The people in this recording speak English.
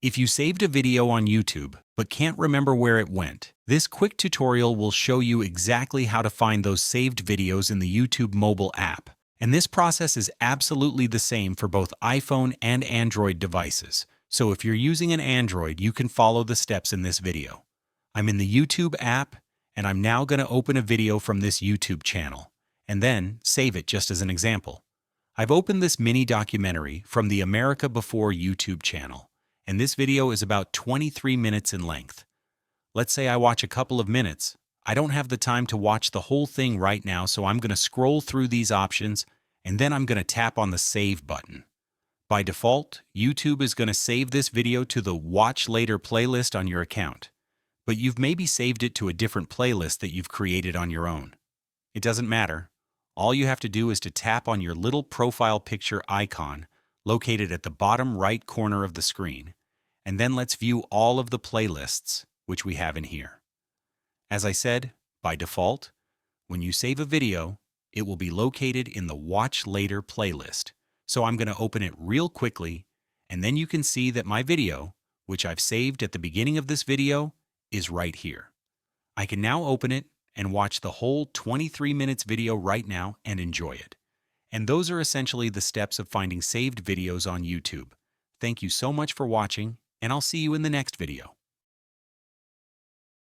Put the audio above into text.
If you saved a video on YouTube but can't remember where it went, this quick tutorial will show you exactly how to find those saved videos in the YouTube mobile app. And this process is absolutely the same for both iPhone and Android devices. So if you're using an Android, you can follow the steps in this video. I'm in the YouTube app, and I'm now going to open a video from this YouTube channel, and then save it just as an example. I've opened this mini documentary from the America Before YouTube channel, and this video is about 23 minutes in length. Let's say I watch a couple of minutes. I don't have the time to watch the whole thing right now, so I'm going to scroll through these options, and then I'm going to tap on the Save button. By default, YouTube is going to save this video to the Watch Later playlist on your account, but you've maybe saved it to a different playlist that you've created on your own. It doesn't matter. All you have to do is to tap on your little profile picture icon located at the bottom right corner of the screen, and then let's view all of the playlists which we have in here. As I said, by default, when you save a video, it will be located in the Watch Later playlist. So I'm going to open it real quickly, and then you can see that my video, which I've saved at the beginning of this video, is right here. I can now open it and watch the whole 23 minutes video right now and enjoy it. And those are essentially the steps of finding saved videos on YouTube. Thank you so much for watching, and I'll see you in the next video.